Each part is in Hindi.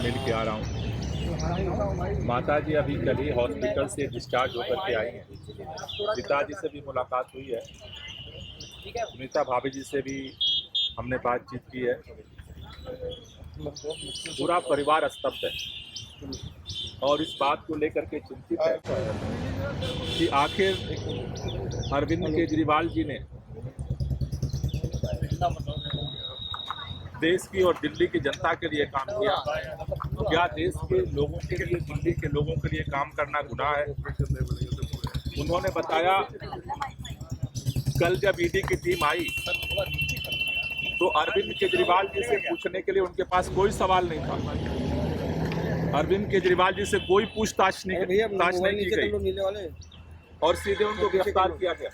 मिल के आ रहा हूँ। माता जी अभी कल ही हॉस्पिटल से डिस्चार्ज होकर के आई हैं। पिताजी से भी मुलाकात हुई है, मीता भाभी जी से भी हमने बातचीत की है। पूरा परिवार स्तब्ध है और इस बात को लेकर के चिंतित है कि आखिर अरविंद केजरीवाल जी ने देश की और दिल्ली की जनता के लिए काम किया। क्या देश के लोगों के लिए, दिल्ली के लोगों के लिए काम करना गुनाह है? उन्होंने बताया कल जब ईडी की टीम आई तो अरविंद केजरीवाल जी से पूछने के लिए उनके पास कोई सवाल नहीं था। अरविंद केजरीवाल जी से कोई पूछताछ नहीं की गई और सीधे उनको गिरफ्तार किया गया।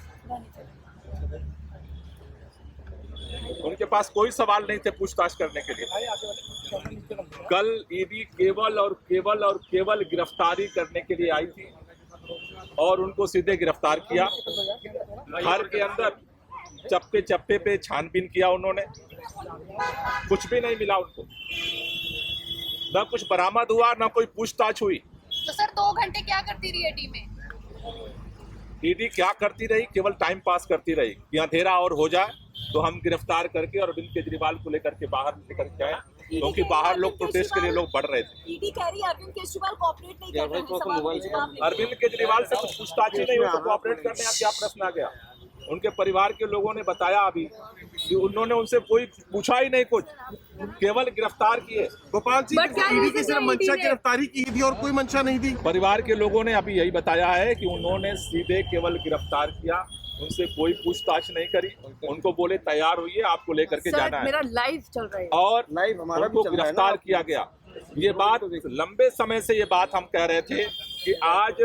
उनके पास कोई सवाल नहीं थे पूछताछ करने के लिए। कल ईडी केवल और केवल गिरफ्तारी करने के लिए आई थी और उनको सीधे गिरफ्तार किया। घर के अंदर चप्पे चप्पे पे छानबीन किया उन्होंने, कुछ भी नहीं मिला उनको, न कुछ बरामद हुआ, न कोई पूछताछ हुई। तो सर 2 घंटे क्या करती रही टीमें? ईडी क्या करती रही? केवल टाइम पास करती रही कि अंधेरा और हो जाए तो हम गिरफ्तार करके और अरविंद केजरीवाल को लेकर के बाहर लेकर के आए, क्योंकि बाहर लोग प्रोटेस्ट के लिए लोग बढ़ रहे थे। ईडी कह रही है अरविंद केजरीवाल कोऑपरेट नहीं कर रहे। अरविंद केजरीवाल से कुछ पूछताछ ही नहीं हुई तो कोऑपरेट करने का क्या प्रश्न आ गया? उनके परिवार के लोगों ने बताया अभी कि उन्होंने उनसे कोई पूछा ही नहीं, कुछ केवल गिरफ्तार किए। गोपाल जी, ईडी की सिर्फ मंशा गिरफ्तारी की थी और कोई मंशा नहीं थी। परिवार के लोगों ने अभी यही बताया है कि उन्होंने सीधे केवल गिरफ्तार किया, उनसे कोई पूछताछ नहीं करी। उनको बोले तैयार होइए, आपको लेकर के जाना है। मेरा लाइव चल रहा है और उनको गिरफ्तार किया गया। ये बात लंबे समय से ये बात हम कह रहे थे कि आज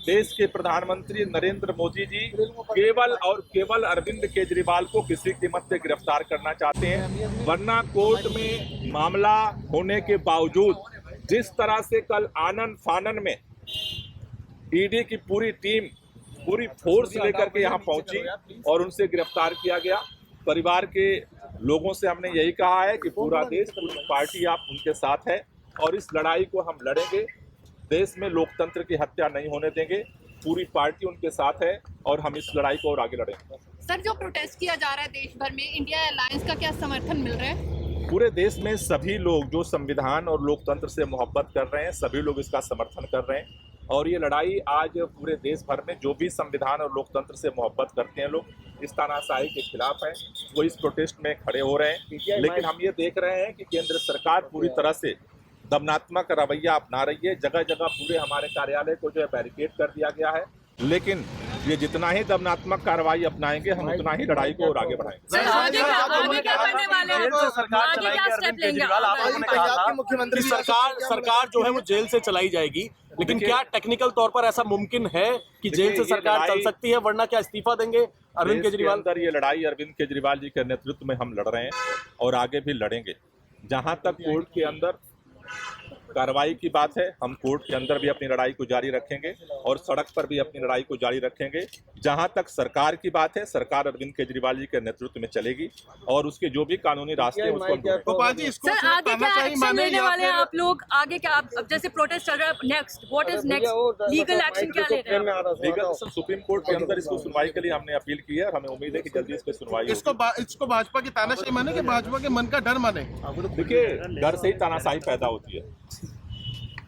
देश के प्रधानमंत्री नरेंद्र मोदी जी केवल और केवल अरविंद केजरीवाल को किसी कीमत पे गिरफ्तार करना चाहते हैं, वरना कोर्ट में मामला होने के बावजूद जिस तरह से कल आनन फानन में ईडी की पूरी टीम, पूरी फोर्स लेकर के यहाँ पहुंची और उनसे गिरफ्तार किया गया। परिवार के लोगों से हमने यही कहा है कि पूरा देश, पूरी पार्टी आप उनके साथ है और इस लड़ाई को हम लड़ेंगे। देश में लोकतंत्र की हत्या नहीं होने देंगे। पूरी पार्टी उनके साथ है और हम इस लड़ाई को और आगे लड़ेंगे। सर, जो प्रोटेस्ट किया जा रहा है देश भर में, इंडिया अलायंस का क्या समर्थन मिल रहा है? पूरे देश में सभी लोग जो संविधान और लोकतंत्र से मोहब्बत कर रहे हैं, सभी लोग इसका समर्थन कर रहे हैं और ये लड़ाई आज पूरे देश भर में जो भी संविधान और लोकतंत्र से मोहब्बत करते हैं लोग, इस तानाशाही के खिलाफ हैं, वो इस प्रोटेस्ट में खड़े हो रहे हैं। लेकिन हम ये देख रहे हैं कि केंद्र सरकार पूरी तरह से दमनात्मक रवैया अपना रही है। जगह जगह पूरे हमारे कार्यालय को जो है बैरिकेड कर दिया गया है। लेकिन ये जितना ही दमनात्मक कार्रवाई अपनाएंगे, हम उतना ही लड़ाई को और आगे बढ़ाएंगे। आगे क्या करने वाले हैं? सरकार चलाएगी, अरविंद केजरीवाल, आपने कहा था कि सरकार जो है वो जेल से चलाई जाएगी, लेकिन क्या टेक्निकल तौर पर ऐसा मुमकिन है कि जेल से सरकार चल सकती है? वरना क्या इस्तीफा देंगे अरविंद केजरीवाल? अंदर ये लड़ाई अरविंद केजरीवाल जी के नेतृत्व में हम लड़ रहे हैं और आगे भी लड़ेंगे। जहां तक कोर्ट के अंदर कार्रवाई की बात है, हम कोर्ट के अंदर भी अपनी लड़ाई को जारी रखेंगे और सड़क पर भी अपनी लड़ाई को जारी रखेंगे। जहां तक सरकार की बात है, सरकार अरविंद केजरीवाल जी के नेतृत्व में चलेगी और उसके जो भी कानूनी रास्ते हैं उसको गोपाल जी, इसको सर, आगे क्या एक्शन लेने वाले हैं आप लोग? आगे क्या, अब जैसे प्रोटेस्ट चल रहा है, next what is next legal action क्या ले रहे हैं? लीगल सुप्रीम कोर्ट के अंदर इसको सुनवाई के लिए हमने अपील की है और हमें उम्मीद है कि जल्दी इस पर सुनवाई होगी। इसको भाजपा की तानाशाही माने कि भाजपा के मन का डर माने? देखिए, डर से ही तानाशाही पैदा होती है।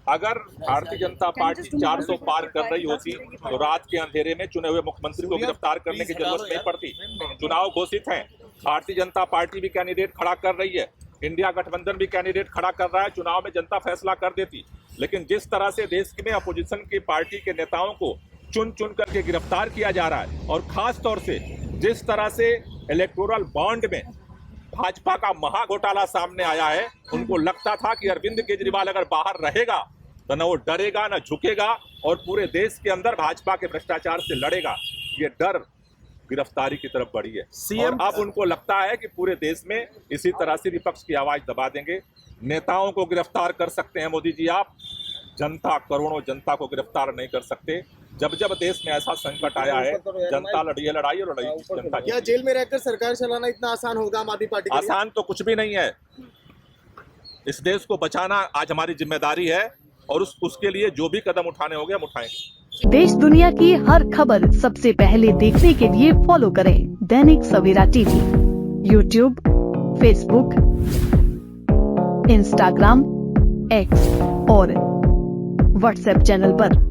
अगर भारतीय जनता पार्टी 400 पार कर रही होती तो रात के अंधेरे में चुने हुए मुख्यमंत्री को गिरफ्तार करने की जरूरत नहीं पड़ती। चुनाव घोषित हैं, भारतीय जनता पार्टी भी कैंडिडेट खड़ा कर रही है, इंडिया गठबंधन भी कैंडिडेट खड़ा कर रहा है, चुनाव में जनता फैसला कर देती। लेकिन जिस तरह से देश में अपोजिशन की पार्टी के नेताओं को चुन चुन करके गिरफ्तार किया जा रहा है और खास तौर से जिस तरह से इलेक्टोरल बॉन्ड में भाजपा का महा घोटाला सामने आया है, उनको लगता था कि अरविंद केजरीवाल अगर बाहर रहेगा तो न वो डरेगा, न झुकेगा और पूरे देश के अंदर भाजपा के भ्रष्टाचार से लड़ेगा। ये डर गिरफ्तारी की तरफ बढ़ी है और अब उनको लगता है कि पूरे देश में इसी तरह से विपक्ष की आवाज दबा देंगे। नेताओं को गिरफ्तार कर सकते हैं मोदी जी आप, जनता, करोड़ों जनता को गिरफ्तार नहीं कर सकते। जब जब देश में ऐसा संकट आया है, जनता लड़ी है लड़ाई और लड़ाई जनता। क्या जेल में रहकर सरकार चलाना इतना आसान होगा आम आदमी पार्टी के लिए? आसान तो कुछ भी नहीं है। इस देश को बचाना आज हमारी जिम्मेदारी है और उसके लिए जो भी कदम उठाने होंगे हम उठाएंगे। देश दुनिया की हर खबर सबसे पहले देखने के लिए फॉलो करें Dainik Savera TV, YouTube, Facebook, Instagram, X और व्हाट्सएप चैनल पर।